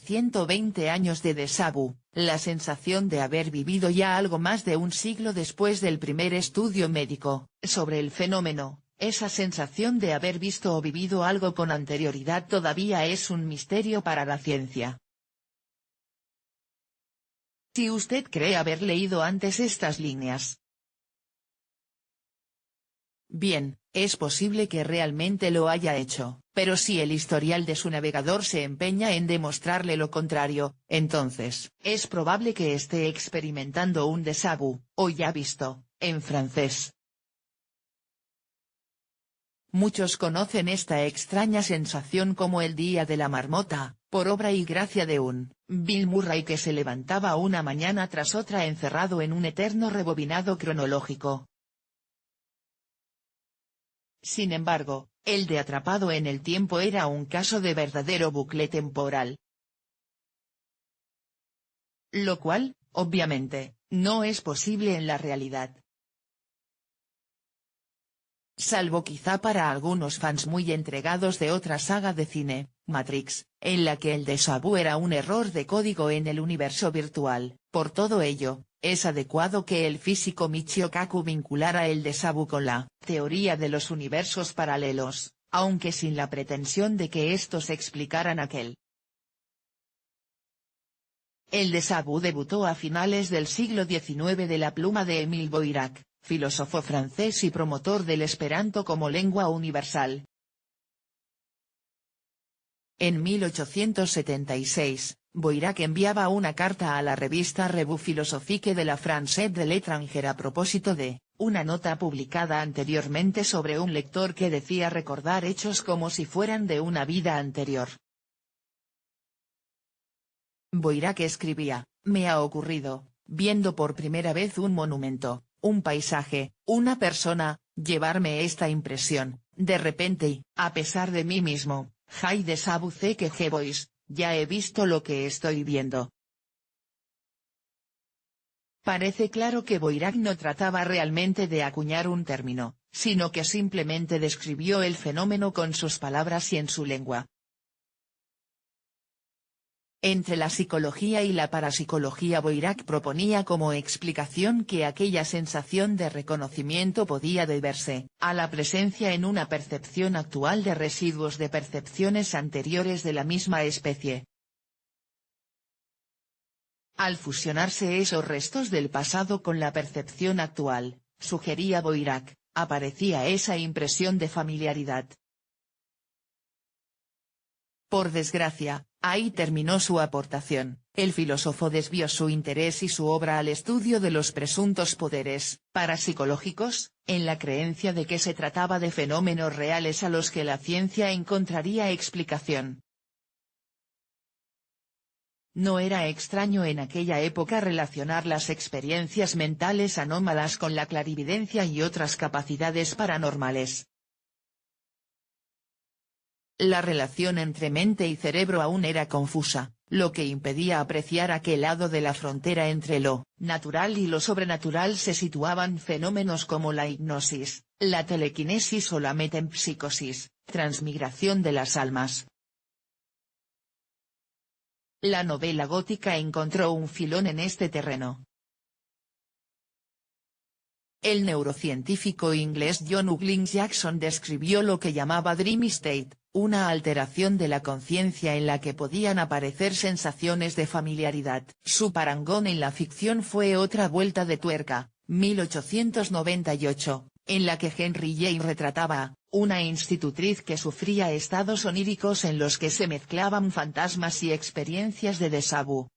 120 años de déjà vu, la sensación de haber vivido ya algo más de un siglo después del primer estudio médico sobre el fenómeno. Esa sensación de haber visto o vivido algo con anterioridad todavía es un misterio para la ciencia. Si usted cree haber leído antes estas líneas, bien, es posible que realmente lo haya hecho, pero si el historial de su navegador se empeña en demostrarle lo contrario, entonces, es probable que esté experimentando un déjà vu, o ya visto, en francés. Muchos conocen esta extraña sensación como el día de la marmota, por obra y gracia de un Bill Murray que se levantaba una mañana tras otra encerrado en un eterno rebobinado cronológico. Sin embargo, el de Atrapado en el tiempo era un caso de verdadero bucle temporal. Lo cual, obviamente, no es posible en la realidad. Salvo quizá para algunos fans muy entregados de otra saga de cine, Matrix, en la que el déjà vu era un error de código en el universo virtual. Por todo ello, es adecuado que el físico Michio Kaku vinculara el déjà vu con la teoría de los universos paralelos, aunque sin la pretensión de que estos explicaran aquel. El déjà vu debutó a finales del siglo XIX de la pluma de Émile Boirac, filósofo francés y promotor del esperanto como lengua universal. En 1876, Boirac enviaba una carta a la revista Revue Philosophique de la France de l'Étranger a propósito de una nota publicada anteriormente sobre un lector que decía recordar hechos como si fueran de una vida anterior. Boirac escribía: me ha ocurrido, viendo por primera vez un monumento, un paisaje, una persona, llevarme esta impresión, de repente y, a pesar de mí mismo, j'ai déjà vu ce que je vois, ya he visto lo que estoy viendo. Parece claro que Boirac no trataba realmente de acuñar un término, sino que simplemente describió el fenómeno con sus palabras y en su lengua. Entre la psicología y la parapsicología, Boirac proponía como explicación que aquella sensación de reconocimiento podía deberse a la presencia en una percepción actual de residuos de percepciones anteriores de la misma especie. Al fusionarse esos restos del pasado con la percepción actual, sugería Boirac, aparecía esa impresión de familiaridad. Por desgracia, ahí terminó su aportación. El filósofo desvió su interés y su obra al estudio de los presuntos poderes parapsicológicos, en la creencia de que se trataba de fenómenos reales a los que la ciencia encontraría explicación. No era extraño en aquella época relacionar las experiencias mentales anómalas con la clarividencia y otras capacidades paranormales. La relación entre mente y cerebro aún era confusa, lo que impedía apreciar a qué lado de la frontera entre lo natural y lo sobrenatural se situaban fenómenos como la hipnosis, la telequinesis o la metempsicosis, transmigración de las almas. La novela gótica encontró un filón en este terreno. El neurocientífico inglés John Ugling Jackson describió lo que llamaba Dream State, una alteración de la conciencia en la que podían aparecer sensaciones de familiaridad. Su parangón en la ficción fue Otra vuelta de tuerca, 1898, en la que Henry James retrataba a una institutriz que sufría estados oníricos en los que se mezclaban fantasmas y experiencias de déjà vu.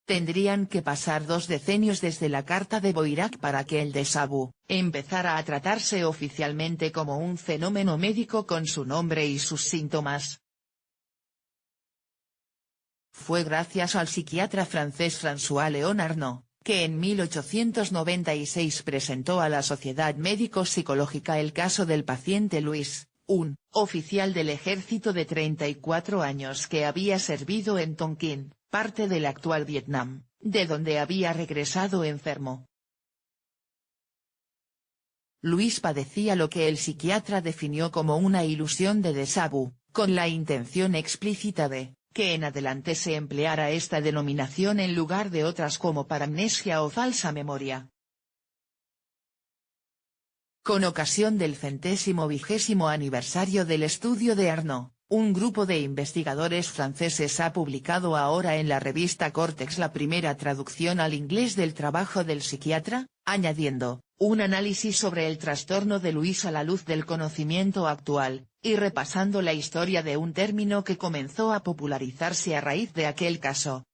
Tendrían que pasar 2 decenios desde la carta de Boirac para que el déjà vu empezara a tratarse oficialmente como un fenómeno médico con su nombre y sus síntomas. Fue gracias al psiquiatra francés François-Léon Arnaud, que en 1896 presentó a la Sociedad Médico-Psicológica el caso del paciente Luis, un oficial del ejército de 34 años que había servido en Tonkin, parte del actual Vietnam, de donde había regresado enfermo. Luis padecía lo que el psiquiatra definió como una ilusión de déjà vu, con la intención explícita de que en adelante se empleara esta denominación en lugar de otras como paramnesia o falsa memoria. Con ocasión del 120º aniversario del estudio de Arnaud, un grupo de investigadores franceses ha publicado ahora en la revista Cortex la primera traducción al inglés del trabajo del psiquiatra, añadiendo un análisis sobre el trastorno de Louis a la luz del conocimiento actual, y repasando la historia de un término que comenzó a popularizarse a raíz de aquel caso.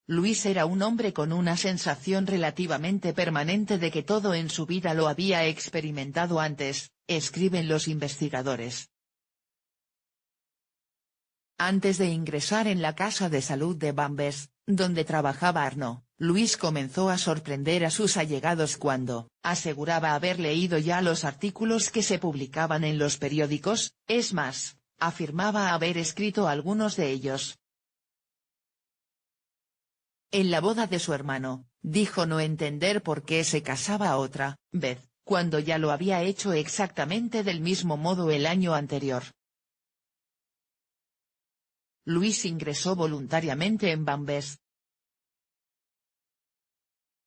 Louis era un hombre con una sensación relativamente permanente de que todo en su vida lo había experimentado antes, escriben los investigadores. Antes de ingresar en la casa de salud de Bambès, donde trabajaba Arnaud, Louis comenzó a sorprender a sus allegados cuando aseguraba haber leído ya los artículos que se publicaban en los periódicos, es más, afirmaba haber escrito algunos de ellos. En la boda de su hermano, dijo no entender por qué se casaba otra vez, cuando ya lo había hecho exactamente del mismo modo el año anterior. Louis ingresó voluntariamente en Bambès.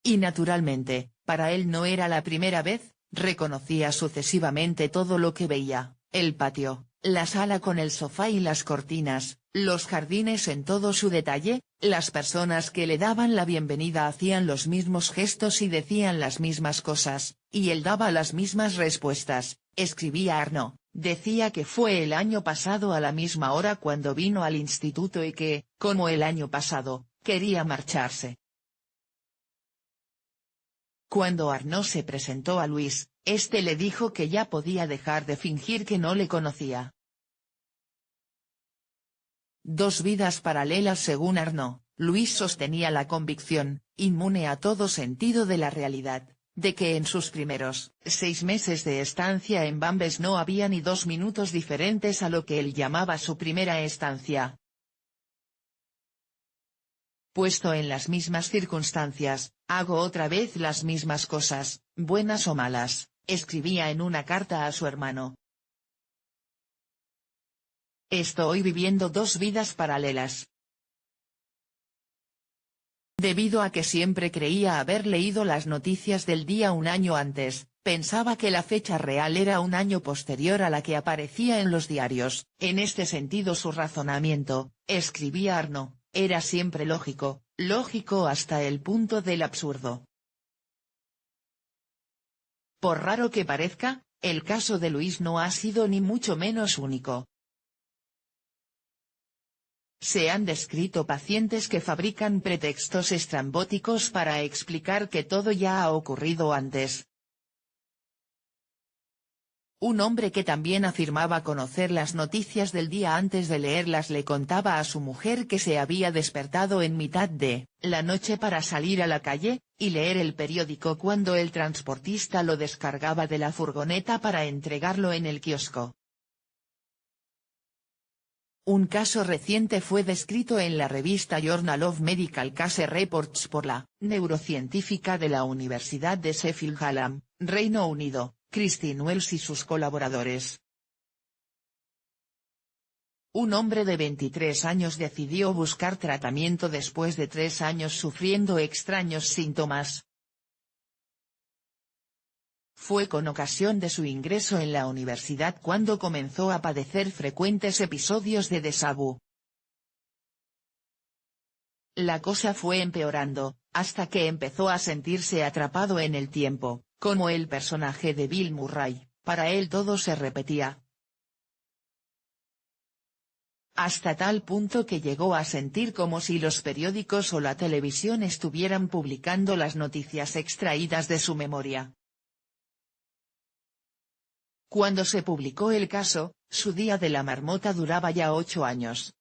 Y naturalmente, para él no era la primera vez, reconocía sucesivamente todo lo que veía, el patio, la sala con el sofá y las cortinas, los jardines en todo su detalle, las personas que le daban la bienvenida hacían los mismos gestos y decían las mismas cosas, y él daba las mismas respuestas, escribía Arnaud, decía que fue el año pasado a la misma hora cuando vino al instituto y que, como el año pasado, quería marcharse. Cuando Arnaud se presentó a Louis, este le dijo que ya podía dejar de fingir que no le conocía. Dos vidas paralelas según Arnaud, Louis sostenía la convicción, inmune a todo sentido de la realidad, de que en sus primeros 6 meses de estancia en Bambès no había ni 2 minutos diferentes a lo que él llamaba su primera estancia. Puesto en las mismas circunstancias, hago otra vez las mismas cosas, buenas o malas, escribía en una carta a su hermano. Estoy viviendo 2 vidas paralelas. Debido a que siempre creía haber leído las noticias del día un año antes, pensaba que la fecha real era un año posterior a la que aparecía en los diarios, en este sentido su razonamiento, escribía Arnaud, era siempre lógico, lógico hasta el punto del absurdo. Por raro que parezca, el caso de Louis no ha sido ni mucho menos único. Se han descrito pacientes que fabrican pretextos estrambóticos para explicar que todo ya ha ocurrido antes. Un hombre que también afirmaba conocer las noticias del día antes de leerlas le contaba a su mujer que se había despertado en mitad de la noche para salir a la calle y leer el periódico cuando el transportista lo descargaba de la furgoneta para entregarlo en el kiosco. Un caso reciente fue descrito en la revista Journal of Medical Case Reports por la neurocientífica de la Universidad de Sheffield Hallam, Reino Unido, Christine Wells y sus colaboradores. Un hombre de 23 años decidió buscar tratamiento después de 3 años sufriendo extraños síntomas. Fue con ocasión de su ingreso en la universidad cuando comenzó a padecer frecuentes episodios de déjà vu. La cosa fue empeorando, hasta que empezó a sentirse atrapado en el tiempo, como el personaje de Bill Murray, para él todo se repetía. Hasta tal punto que llegó a sentir como si los periódicos o la televisión estuvieran publicando las noticias extraídas de su memoria. Cuando se publicó el caso, su día de la marmota duraba ya 8 años.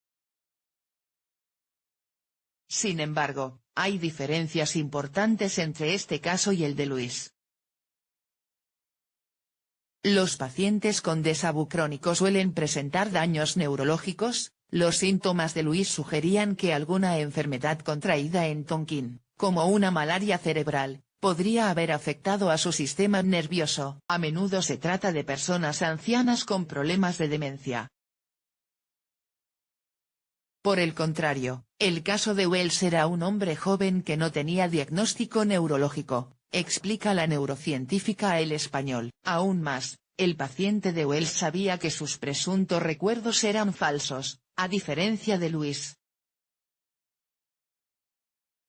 Sin embargo, hay diferencias importantes entre este caso y el de Louis. Los pacientes con déjà vu crónico suelen presentar daños neurológicos, los síntomas de Louis sugerían que alguna enfermedad contraída en Tonkin, como una malaria cerebral, podría haber afectado a su sistema nervioso. A menudo se trata de personas ancianas con problemas de demencia. Por el contrario, el caso de Wells era un hombre joven que no tenía diagnóstico neurológico, explica la neurocientífica a El Español. Aún más, el paciente de Wells sabía que sus presuntos recuerdos eran falsos, a diferencia de Luis.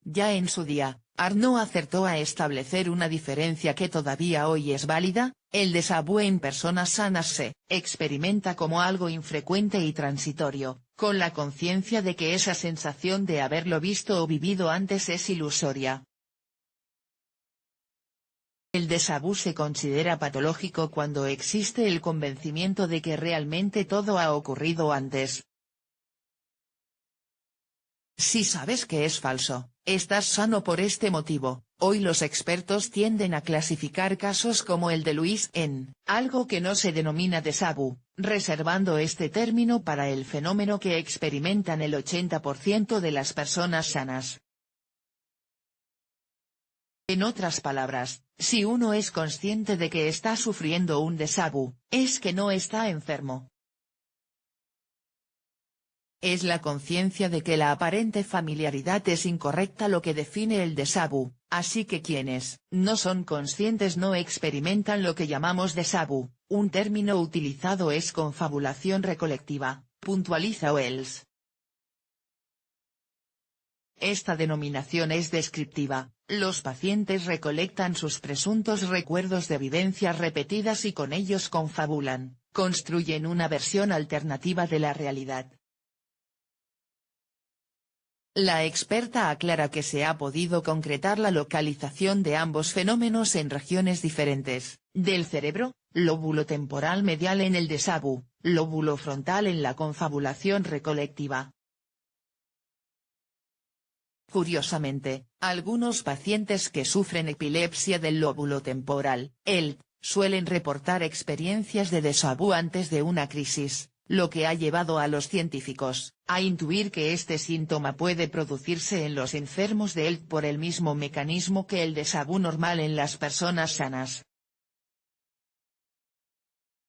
Ya en su día, Arnaud acertó a establecer una diferencia que todavía hoy es válida: el déjà vu en personas sanas se experimenta como algo infrecuente y transitorio, con la conciencia de que esa sensación de haberlo visto o vivido antes es ilusoria. El déjà vu se considera patológico cuando existe el convencimiento de que realmente todo ha ocurrido antes. Si sabes que es falso, estás sano por este motivo. Hoy los expertos tienden a clasificar casos como el de Luis en algo que no se denomina déjà vu, reservando este término para el fenómeno que experimentan el 80% de las personas sanas. En otras palabras, si uno es consciente de que está sufriendo un déjà vu, es que no está enfermo. Es la conciencia de que la aparente familiaridad es incorrecta lo que define el déjà vu, así que quienes no son conscientes no experimentan lo que llamamos déjà vu. Un término utilizado es confabulación recolectiva, puntualiza Wells. Esta denominación es descriptiva: los pacientes recolectan sus presuntos recuerdos de vivencias repetidas y con ellos confabulan, construyen una versión alternativa de la realidad. La experta aclara que se ha podido concretar la localización de ambos fenómenos en regiones diferentes del cerebro: lóbulo temporal medial en el déjà vu, lóbulo frontal en la confabulación recolectiva. Curiosamente, algunos pacientes que sufren epilepsia del lóbulo temporal, ELT, suelen reportar experiencias de déjà vu antes de una crisis, lo que ha llevado a los científicos a intuir que este síntoma puede producirse en los enfermos de ELT por el mismo mecanismo que el déjà vu normal en las personas sanas.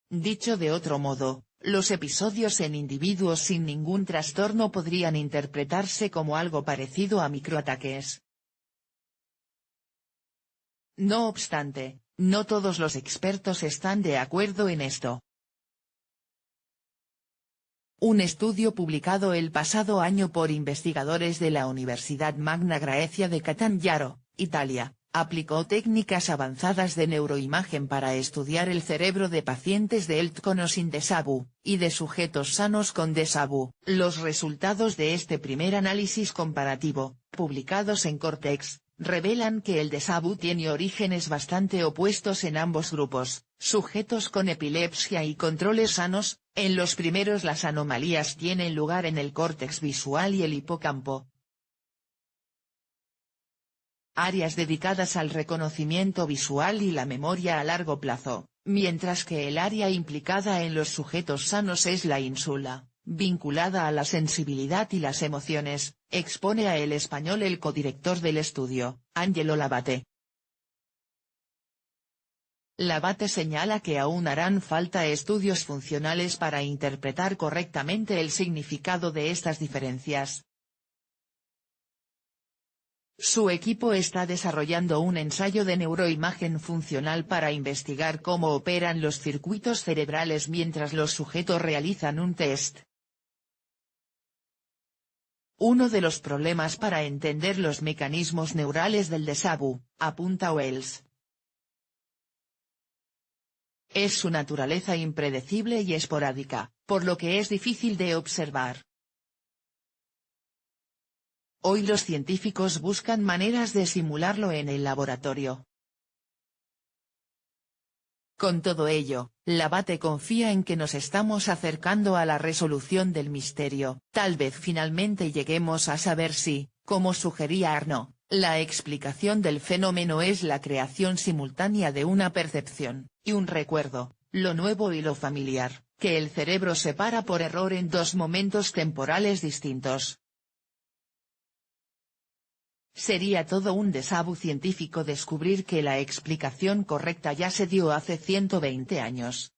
Dicho de otro modo, los episodios en individuos sin ningún trastorno podrían interpretarse como algo parecido a microataques. No obstante, no todos los expertos están de acuerdo en esto. Un estudio publicado el pasado año por investigadores de la Universidad Magna Graecia de Catanzaro, Italia, aplicó técnicas avanzadas de neuroimagen para estudiar el cerebro de pacientes de ELT con o sin déjà vu, y de sujetos sanos con déjà vu. Los resultados de este primer análisis comparativo, publicados en Cortex, revelan que el déjà vu tiene orígenes bastante opuestos en ambos grupos: sujetos con epilepsia y controles sanos. En los primeros las anomalías tienen lugar en el córtex visual y el hipocampo, áreas dedicadas al reconocimiento visual y la memoria a largo plazo, mientras que el área implicada en los sujetos sanos es la ínsula, vinculada a la sensibilidad y las emociones, expone a El Español el codirector del estudio, Angelo Labate. Labate señala que aún harán falta estudios funcionales para interpretar correctamente el significado de estas diferencias. Su equipo está desarrollando un ensayo de neuroimagen funcional para investigar cómo operan los circuitos cerebrales mientras los sujetos realizan un test. Uno de los problemas para entender los mecanismos neurales del déjà vu, apunta Wells, es su naturaleza impredecible y esporádica, por lo que es difícil de observar. Hoy los científicos buscan maneras de simularlo en el laboratorio. Con todo ello, Labate confía en que nos estamos acercando a la resolución del misterio. Tal vez finalmente lleguemos a saber si, como sugería Arnaud, la explicación del fenómeno es la creación simultánea de una percepción y un recuerdo, lo nuevo y lo familiar, que el cerebro separa por error en dos momentos temporales distintos. Sería todo un déjà vu científico descubrir que la explicación correcta ya se dio hace 120 años.